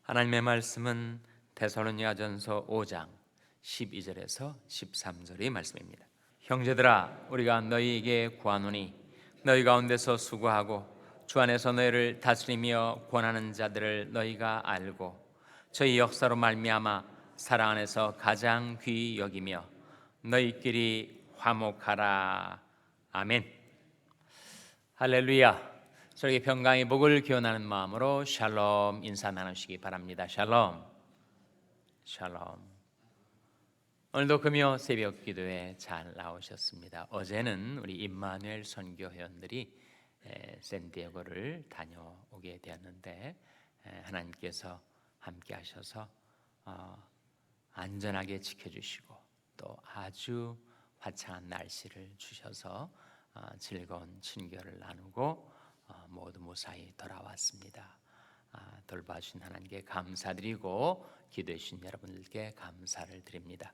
하나님의 말씀은 데살로니가전서 5장 12절에서 13절의 말씀입니다. 형제들아, 우리가 너희에게 구하노니 너희 가운데서 수고하고 주 안에서 너희를 다스리며 권하는 자들을 너희가 알고 저희 역사로 말미암아 사랑 안에서 가장 귀히 여기며 너희끼리 화목하라. 아멘. 할렐루야. 저에게 평강의 복을 기원하는 마음으로 샬롬 인사 나누시기 바랍니다. 샬롬. 샬롬. 오늘도 금요 새벽 기도에 잘 나오셨습니다. 어제는 우리 임마누엘 선교 회원들이 샌디에고를 다녀오게 되었는데 하나님께서 함께 하셔서 안전하게 지켜주시고 또 아주 화창한 날씨를 주셔서 즐거운 친교를 나누고 모두 무사히 돌아왔습니다. 돌봐주신 하나님께 감사드리고 기도해 주신 여러분들께 감사를 드립니다.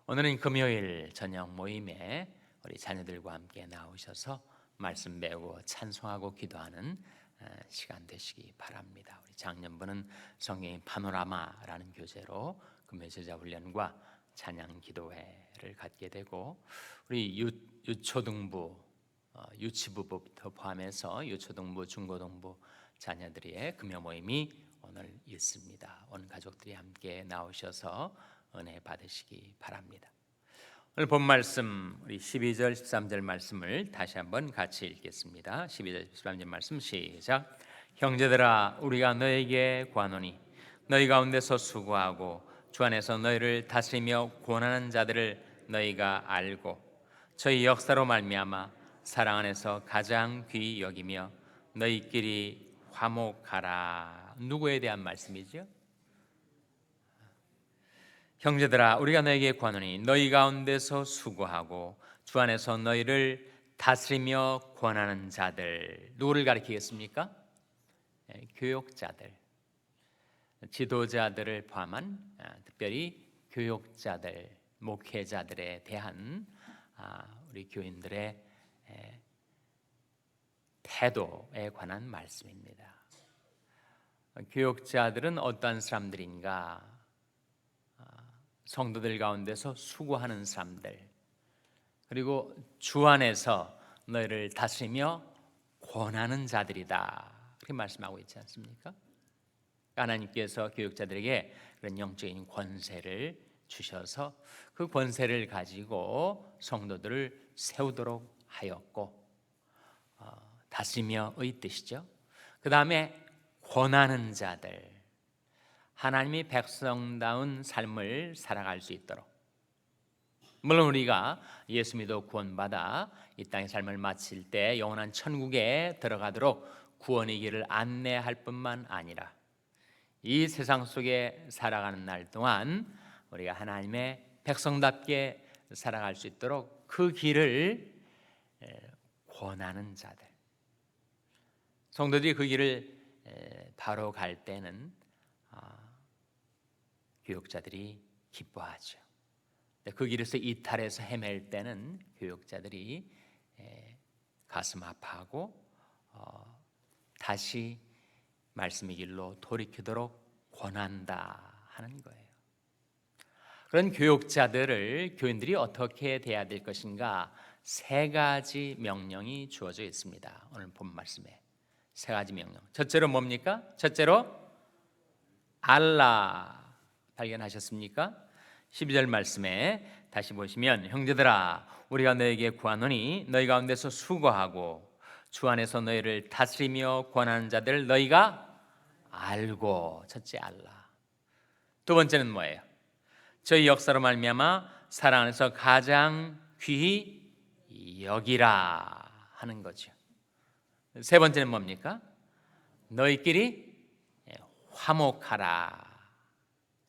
오늘은 금요일 저녁 모임에 우리 자녀들과 함께 나오셔서 말씀 배우고 찬송하고 기도하는 시간 되시기 바랍니다. 우리 작년부는 성경의 파노라마라는 교재로 금요 제자 훈련과 찬양 기도회를 갖게 되고 우리 유초등부 유치부부터 포함해서 유초등부 중고등부 자녀들의 금요 모임이 오늘 있습니다. 온 가족들이 함께 나오셔서 은혜 받으시기 바랍니다. 오늘 본 말씀 우리 12절 13절 말씀을 다시 한번 같이 읽겠습니다. 12절 13절 말씀 시작. 형제들아, 우리가 너에게 구하노니 너희 가운데서 수고하고 주 안에서 너희를 다스리며 권하는 자들을 너희가 알고 저희 역사로 말미암아 사랑 안에서 가장 귀히 여기며 너희끼리 화목하라. 누구에 대한 말씀이죠? 형제들아, 우리가 너에게 구하노니 너희 가운데서 수고하고 주 안에서 너희를 다스리며 권하는 자들. 누구를 가리키겠습니까? 교역자들, 지도자들을 포함한 특별히 교역자들, 목회자들에 대한 우리 교인들의 태도에 관한 말씀입니다. 교역자들은 어떤 사람들인가? 성도들 가운데서 수고하는 사람들, 그리고 주 안에서 너희를 다스리며 권하는 자들이다, 그렇게 말씀하고 있지 않습니까? 하나님께서 교역자들에게 그런 영적인 권세를 주셔서 그 권세를 가지고 성도들을 세우도록 하였고 다스리며의 뜻이죠. 그 다음에 권하는 자들, 하나님이 백성다운 삶을 살아갈 수 있도록, 물론 우리가 예수 믿어 구원받아 이 땅의 삶을 마칠 때 영원한 천국에 들어가도록 구원의 길을 안내할 뿐만 아니라 이 세상 속에 살아가는 날 동안 우리가 하나님의 백성답게 살아갈 수 있도록 그 길을 권하는 자들, 성도들이 그 길을 바로 갈 때는 교역자들이 기뻐하죠. 그 길에서 이탈해서 헤맬 때는 교역자들이 가슴 아파하고 다시 말씀의 길로 돌이키도록 권한다 하는 거예요. 그런 교역자들을 교인들이 어떻게 대해야 될 것인가? 세 가지 명령이 주어져 있습니다. 오늘 본 말씀에 세 가지 명령. 첫째로 뭡니까? 첫째로 알라. 발견하셨습니까? 12절 말씀에 다시 보시면 형제들아, 우리가 너에게 구하노니 너희 가운데서 수고하고 주 안에서 너희를 다스리며 권하는 자들 너희가 알고. 첫째 알라. 두 번째는 뭐예요? 저희 역사로 말미암아 사랑 안에서 가장 귀히 여기라 하는 거죠. 세 번째는 뭡니까? 너희끼리 화목하라.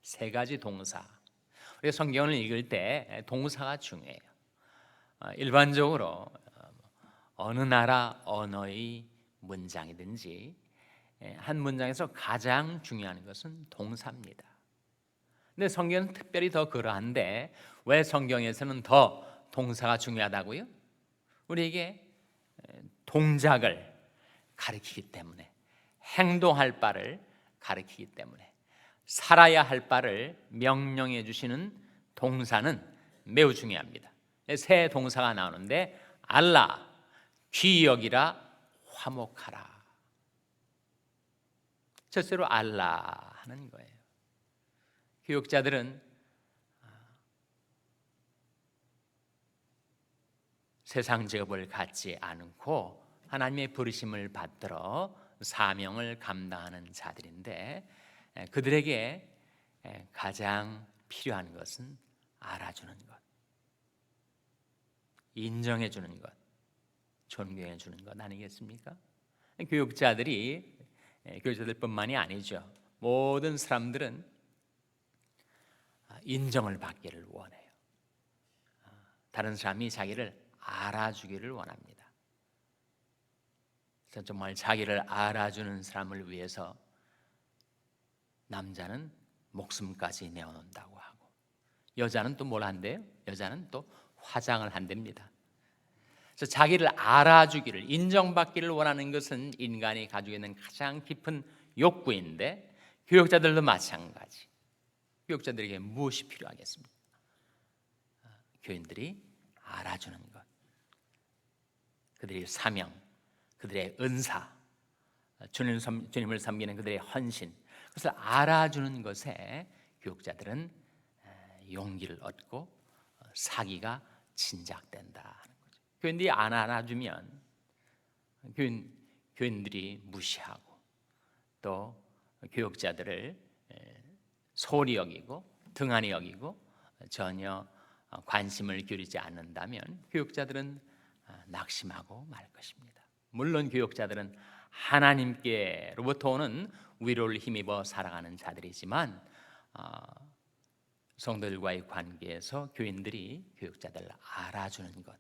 세 가지 동사. 우리가 성경을 읽을 때 동사가 중요해요. 일반적으로 어느 나라 언어의 문장이든지 한 문장에서 가장 중요한 것은 동사입니다. 근데 성경은 특별히 더 그러한데 왜 성경에서는 더 동사가 중요하다고요? 우리에게 동작을 가리키기 때문에, 행동할 바를 가리키기 때문에, 살아야 할 바를 명령해 주시는 동사는 매우 중요합니다. 세 동사가 나오는데 알라, 귀히 여기라, 화목하라. 첫째로 알라 하는 거예요. 교육자들은 세상 직업을 갖지 않고 하나님의 부르심을 받들어 사명을 감당하는 자들인데, 그들에게 가장 필요한 것은 알아주는 것, 인정해 주는 것, 존경해 주는 것 아니겠습니까? 교육자들뿐만이 아니죠. 모든 사람들은 인정을 받기를 원해요. 다른 사람이 자기를 알아주기를 원합니다. 그래서 정말 자기를 알아주는 사람을 위해서 남자는 목숨까지 내어놓는다고 하고, 여자는 또 뭘 한대요? 여자는 또 화장을 한답니다. 그래서 자기를 알아주기를, 인정받기를 원하는 것은 인간이 가지고 있는 가장 깊은 욕구인데, 교육자들도 마찬가지. 교육자들에게 무엇이 필요하겠습니까? 교인들이 알아주는 것, 그들의 사명, 그들의 은사, 주님을 섬기는 그들의 헌신, 그것을 알아주는 것에 교육자들은 용기를 얻고 사기가 진작된다 하는 거죠. 교인들이 안 알아주면 교인들이 무시하고 또 교육자들을 소홀히 여기고 등한히 여기고 전혀 관심을 기울이지 않는다면 교육자들은 낙심하고 말 것입니다. 물론 교육자들은 하나님께로부터 오는 위로를 힘입어 살아가는 자들이지만, 성도들과의 관계에서 교인들이 교육자들을 알아주는 것,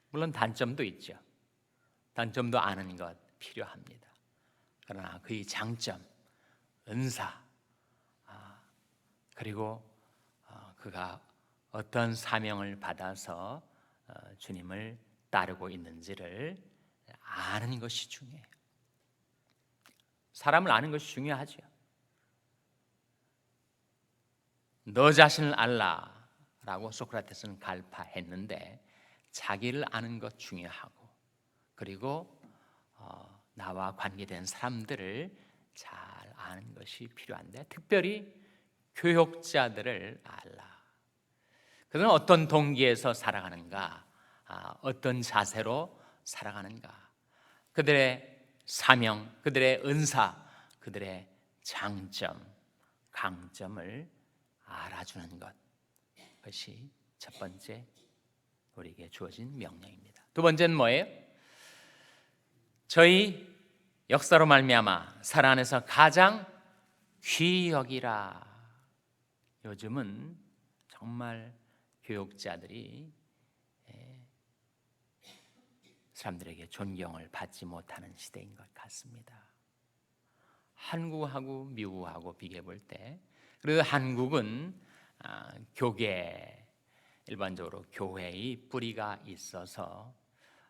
물론 단점도 있죠. 단점도 아는 것 필요합니다. 그러나 그의 장점, 은사, 그리고 그가 어떤 사명을 받아서 주님을 따르고 있는지를 아는 것이 중요해요. 사람을 아는 것이 중요하죠. 너 자신을 알라라고 소크라테스는 갈파했는데, 자기를 아는 것 중요하고, 그리고 나와 관계된 사람들을 잘 아는 것이 필요한데, 특별히 교육자들을 알라. 그들은 어떤 동기에서 살아가는가, 어떤 자세로 살아가는가, 그들의 사명, 그들의 은사, 그들의 장점, 강점을 알아주는 것, 그것이 첫 번째 우리에게 주어진 명령입니다. 두 번째는 뭐예요? 저희 역사로 말미암아 살아 안에서 가장 귀히 여기라. 요즘은 정말 교육자들이 사람들에게 존경을 받지 못하는 시대인 것 같습니다. 한국하고 미국하고 비교해 볼 때, 그래도 한국은 일반적으로 교회의 뿌리가 있어서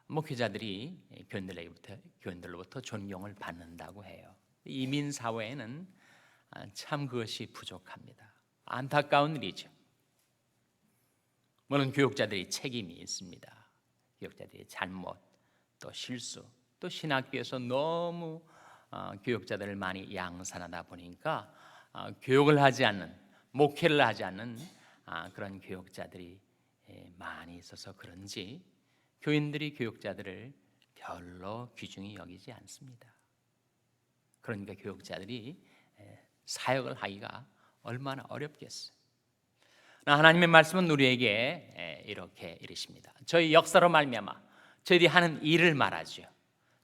목회자들이 교인들로부터 존경을 받는다고 해요. 이민 사회에는 참 그것이 부족합니다. 안타까운 일이죠. 물론 교육자들이 책임이 있습니다. 교육자들의 잘못, 또 실수, 또 신학교에서 너무 교육자들을 많이 양산하다 보니까 교육을 하지 않는, 목회를 하지 않는 그런 교육자들이 많이 있어서 그런지 교인들이 교육자들을 별로 귀중히 여기지 않습니다. 그러니까 교육자들이 사역을 하기가 얼마나 어렵겠어요. 하나님의 말씀은 우리에게 이렇게 이르십니다. 저희 역사로 말미암아 저희들이 하는 일을 말하죠.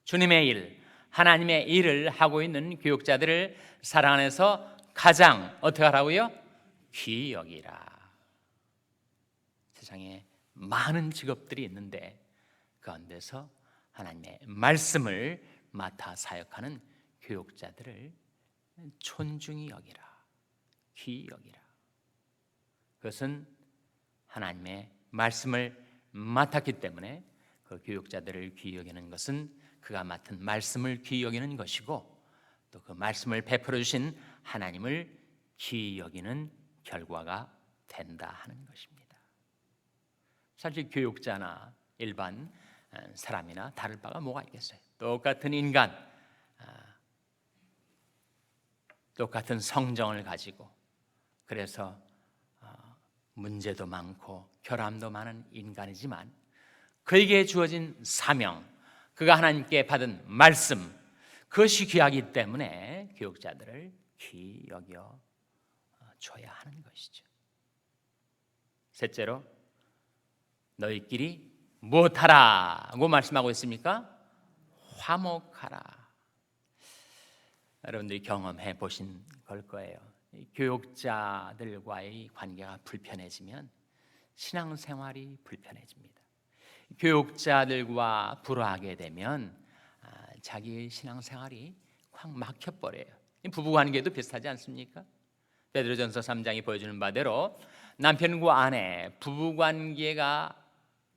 주님의 일, 하나님의 일을 하고 있는 교육자들을 사랑 안에서 가장 어떻게 하라고요? 귀히 여기라. 세상에 많은 직업들이 있는데 그 가운데서 하나님의 말씀을 맡아 사역하는 교육자들을 존중히 여기라, 귀히 여기라. 그것은 하나님의 말씀을 맡았기 때문에 그 교육자들을 귀히 여기는 것은 그가 맡은 말씀을 귀히 여기는 것이고, 또 그 말씀을 베풀어 주신 하나님을 귀히 여기는 결과가 된다 하는 것입니다. 사실 교육자나 일반 사람이나 다를 바가 뭐가 있겠어요? 똑같은 인간, 똑같은 성정을 가지고, 그래서 문제도 많고 결함도 많은 인간이지만 그에게 주어진 사명, 그가 하나님께 받은 말씀, 그것이 귀하기 때문에 교육자들을 귀히 여겨 줘야 하는 것이죠. 셋째로, 너희끼리 무엇하라고 말씀하고 있습니까? 화목하라. 여러분들이 경험해 보신 걸 거예요. 교육자들과의 관계가 불편해지면 신앙생활이 불편해집니다. 교육자들과 불화하게 되면 자기 신앙생활이 확 막혀버려요. 부부관계도 비슷하지 않습니까? 베드로전서 3장이 보여주는 바대로 남편과 아내 부부관계가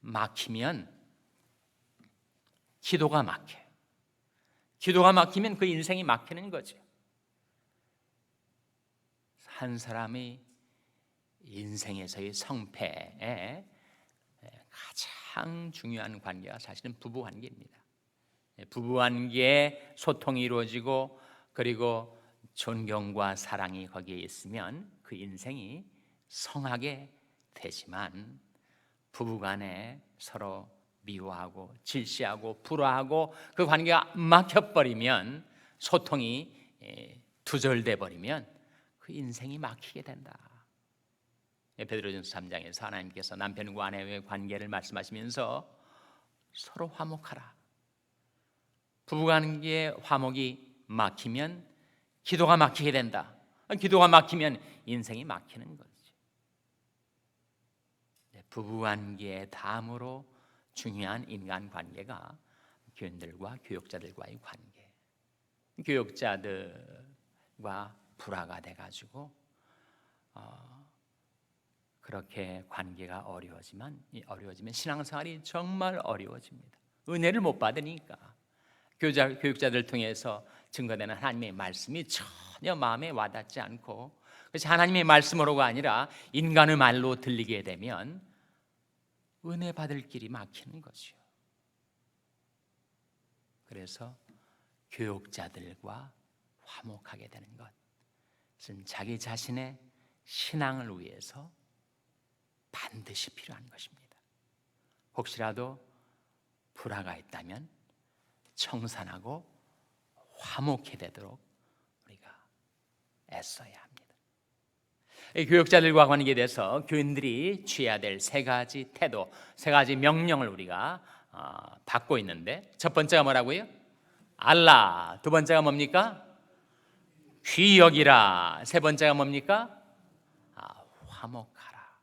막히면 기도가 막혀요. 기도가 막히면 그 인생이 막히는 거죠. 한 사람의 인생에서의 성패에 가장 중요한 관계가 사실은 부부관계입니다. 부부관계에 소통이 이루어지고 그리고 존경과 사랑이 거기에 있으면 그 인생이 성하게 되지만 부부간에 서로 미워하고 질시하고 불화하고 그 관계가 막혀버리면, 소통이 두절돼 버리면 그 인생이 막히게 된다. 베드로전서 3장에서 하나님께서 남편과 아내의 관계를 말씀하시면서 서로 화목하라. 부부관계의 화목이 막히면 기도가 막히게 된다. 기도가 막히면 인생이 막히는 거죠. 부부관계의 다음으로 중요한 인간관계가 교인들과 교육자들과의 관계. 교육자들과 불화가 돼가지고 그렇게 관계가 어려워지면 신앙생활이 정말 어려워집니다. 은혜를 못 받으니까. 교육자들 통해서 증거되는 하나님의 말씀이 전혀 마음에 와닿지 않고, 그래서 하나님의 말씀으로가 아니라 인간의 말로 들리게 되면 은혜 받을 길이 막히는 거죠. 그래서 교육자들과 화목하게 되는 것은 자기 자신의 신앙을 위해서 반드시 필요한 것입니다. 혹시라도 불화가 있다면 청산하고 화목해 되도록 우리가 애써야 합니다. 이 교육자들과 관계에 대해서 교인들이 취해야 될 세 가지 태도, 세 가지 명령을 우리가 받고 있는데, 첫 번째가 뭐라고요? 알라. 두 번째가 뭡니까? 귀히 여기라. 세 번째가 뭡니까? 화목하라.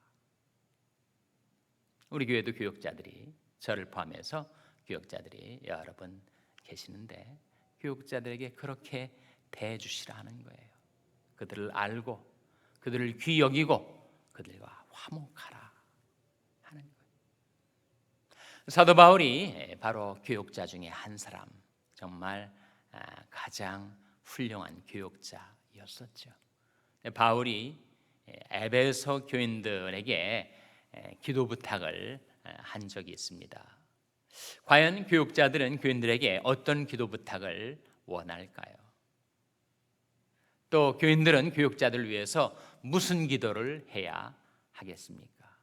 우리 교회도 교육자들이, 저를 포함해서 교육자들이 여러 분 계시는데 교육자들에게 그렇게 대해주시라 하는 거예요. 그들을 알고 그들을 귀히 여기고 그들과 화목하라 하는 거예요. 사도 바울이 바로 교육자 중에 한 사람, 정말 가장 훌륭한 교육자였었죠. 바울이 에베소 교인들에게 기도 부탁을 한 적이 있습니다. 과연 교육자들은 교인들에게 어떤 기도 부탁을 원할까요? 또 교인들은 교육자들을 위해서 무슨 기도를 해야 하겠습니까?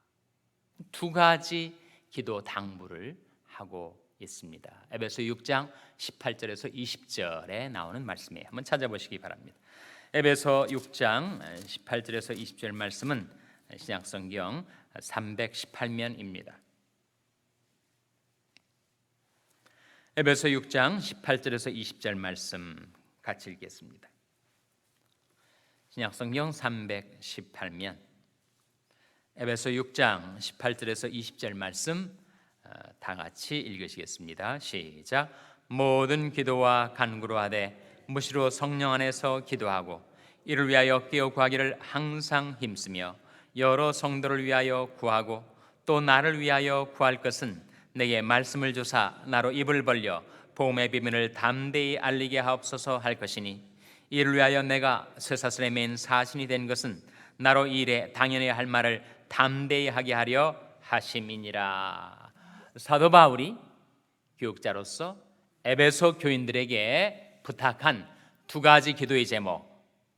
두 가지 기도 당부를 하고 있습니다. 에베소 6장 18절에서 20절에 나오는 말씀이에요. 한번 찾아보시기 바랍니다. 에베소 6장 18절에서 20절 말씀은 신약성경 318면입니다. 에베소 6장 18절에서 20절 말씀 같이 읽겠습니다. 신약성경 318면 에베소 6장 18절에서 20절 말씀 다 같이 읽으시겠습니다. 시작. 모든 기도와 간구로 하되 무시로 성령 안에서 기도하고 이를 위하여 깨어 구하기를 항상 힘쓰며 여러 성도를 위하여 구하고 또 나를 위하여 구할 것은 내게 말씀을 주사 나로 입을 벌려 복음의 비밀을 담대히 알리게 하옵소서 할 것이니 이를 위하여 내가 쇠사슬에 맨 사신이 된 것은 나로 이 일에 당연히 할 말을 담대히 하게 하려 하심이니라. 사도 바울이 교육자로서 에베소 교인들에게 부탁한 두 가지 기도의 제목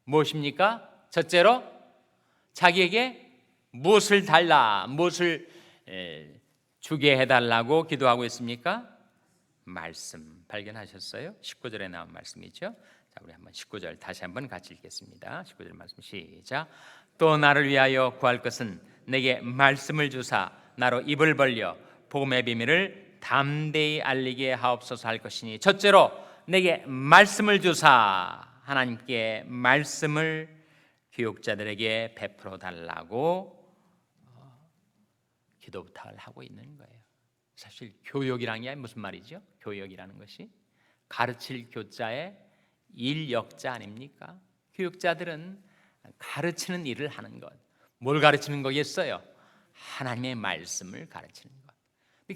무엇입니까? 첫째로 자기에게 무엇을 달라, 무엇을 주게 해달라고 기도하고 있습니까? 말씀. 발견하셨어요? 19절에 나온 말씀이죠. 자, 우리 한번 19절 다시 한번 같이 읽겠습니다. 19절 말씀 시작. 또 나를 위하여 구할 것은 내게 말씀을 주사 나로 입을 벌려 복음의 비밀을 담대히 알리게 하옵소서 할 것이니, 첫째로 내게 말씀을 주사, 하나님께 말씀을 교육자들에게 베풀어 달라고 기도 부탁을 하고 있는 거예요. 사실 교육이라는 게 무슨 말이죠? 교육이라는 것이 가르칠 교자의 일역자 아닙니까? 교육자들은 가르치는 일을 하는 것. 뭘 가르치는 거겠어요? 하나님의 말씀을 가르치는 것.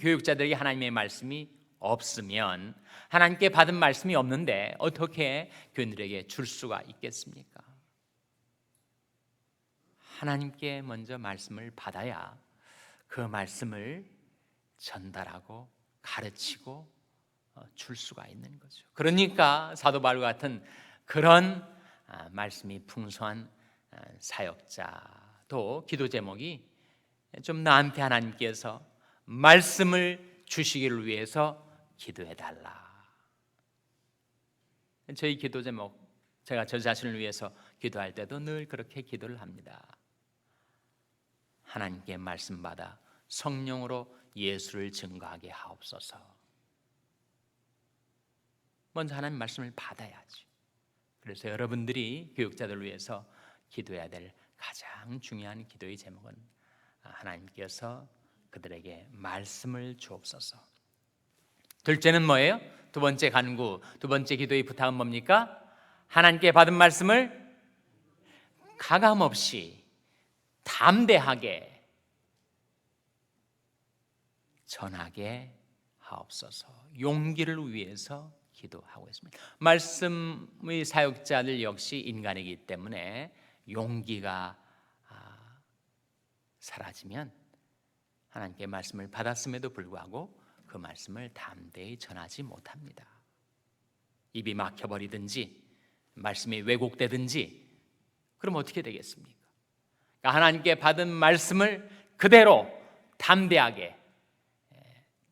교육자들에게 하나님의 말씀이 없으면, 하나님께 받은 말씀이 없는데 어떻게 교인들에게 줄 수가 있겠습니까? 하나님께 먼저 말씀을 받아야 그 말씀을 전달하고 가르치고 줄 수가 있는 거죠. 그러니까 사도 바울과 같은 그런 말씀이 풍성한 사역자도 기도 제목이 좀 나한테 하나님께서 말씀을 주시기를 위해서 기도해달라. 저희 기도 제목, 제가 저 자신을 위해서 기도할 때도 늘 그렇게 기도를 합니다. 하나님께 말씀 받아 성령으로 예수를 증거하게 하옵소서. 먼저 하나님 말씀을 받아야지. 그래서 여러분들이 교육자들을 위해서 기도해야 될 가장 중요한 기도의 제목은 하나님께서 그들에게 말씀을 주옵소서. 둘째는 뭐예요? 두 번째 간구, 두 번째 기도의 부탁은 뭡니까? 하나님께 받은 말씀을 가감없이 담대하게 전하게 하옵소서. 용기를 위해서 기도하고 있습니다. 말씀의 사역자들 역시 인간이기 때문에 용기가 사라지면 하나님께 말씀을 받았음에도 불구하고 그 말씀을 담대히 전하지 못합니다. 입이 막혀버리든지 말씀이 왜곡되든지 그럼 어떻게 되겠습니까? 그러니까 하나님께 받은 말씀을 그대로 담대하게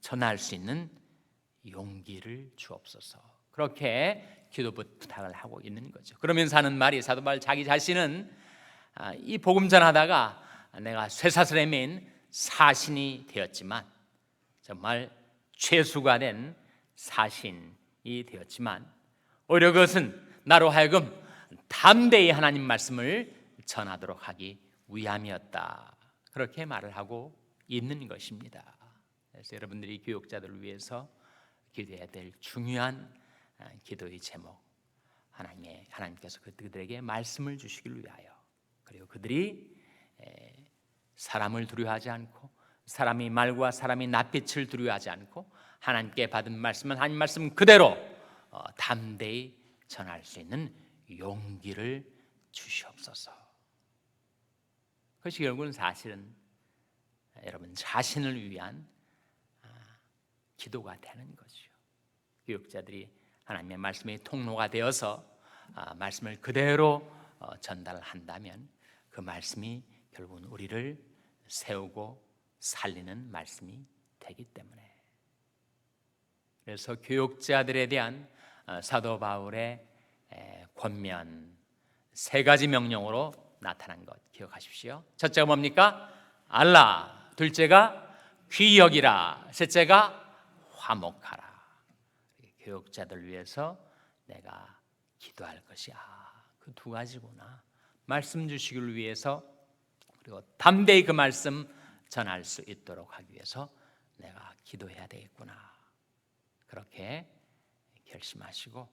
전할 수 있는 용기를 주옵소서. 그렇게 기도 부탁을 하고 있는 거죠. 그러면서 하는 말이, 사도 바울 자기 자신은 이 복음 전하다가 내가 쇠사슬에 맨 사신이 되었지만, 정말 최수가 된 사신이 되었지만 오히려 그것은 나로 하여금 담대히 하나님 말씀을 전하도록 하기 위함이었다. 그렇게 말을 하고 있는 것입니다. 그래서 여러분들이 교육자들을 위해서 기도해야 될 중요한 기도의 제목, 하나님께서 그들에게 말씀을 주시기를 위하여, 그리고 그들이 사람을 두려워하지 않고, 사람이 말과 사람이 낯빛을 두려워하지 않고 하나님께 받은 말씀은 하나님 말씀 그대로 담대히 전할 수 있는 용기를 주시옵소서. 그것이 결국은 사실은 여러분 자신을 위한 기도가 되는 거죠. 교육자들이 하나님의 말씀의 통로가 되어서 말씀을 그대로 전달한다면 그 말씀이 결국은 우리를 세우고 살리는 말씀이 되기 때문에, 그래서 교육자들에 대한 사도 바울의 권면, 세 가지 명령으로 나타난 것 기억하십시오. 첫째가 뭡니까? 알라. 둘째가 귀히 여기라. 셋째가 화목하라. 교육자들 위해서 내가 기도할 것이 그 두 가지구나. 말씀 주시기를 위해서, 그리고 담대히 그 말씀 전할 수 있도록 하기 위해서 내가 기도해야 되겠구나. 그렇게 결심하시고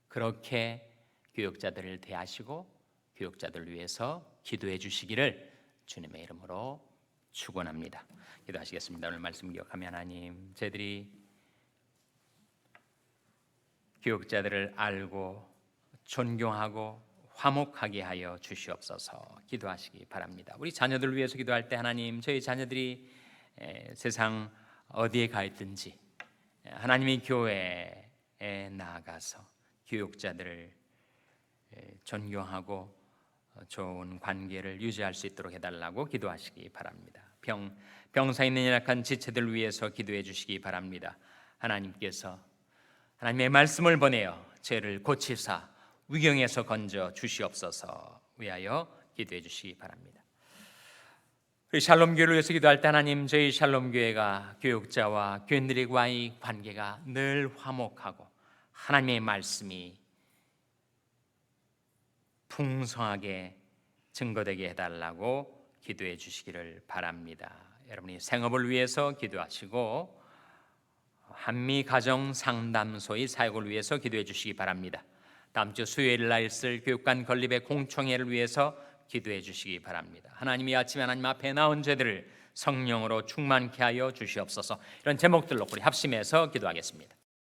그렇게 교육자들을 대하시고 교육자들을 위해서 기도해 주시기를 주님의 이름으로 축원합니다. 기도하시겠습니다. 오늘 말씀 기억하며, 하나님, 저희들이 교육자들을 알고 존경하고 화목하게 하여 주시옵소서. 기도하시기 바랍니다. 우리 자녀들 위해서 기도할 때 하나님, 저희 자녀들이 세상 어디에 가 있든지 하나님의 교회에 나아가서 교육자들을 존경하고 좋은 관계를 유지할 수 있도록 해달라고 기도하시기 바랍니다. 병사 있는 연약한 지체들 위해서 기도해 주시기 바랍니다. 하나님께서 하나님의 말씀을 보내어 죄를 고치사 위경에서 건져 주시옵소서 위하여 기도해 주시기 바랍니다. 우리 샬롬교회를 위해서 기도할 때 하나님, 저희 샬롬교회가 교육자와 교인들과의 관계가 늘 화목하고 하나님의 말씀이 풍성하게 증거되게 해달라고 기도해 주시기를 바랍니다. 여러분이 생업을 위해서 기도하시고 한미 가정 상담소의 사역을 위해서 기도해 주시기 바랍니다. 다음 주 수요일 날 있을 교육관 건립의 공청회를 위해서 기도해 주시기 바랍니다. 하나님이 아침에 하나님 앞에 나온 죄들을 성령으로 충만케 하여 주시옵소서. 이런 제목들로 우리 합심해서 기도하겠습니다.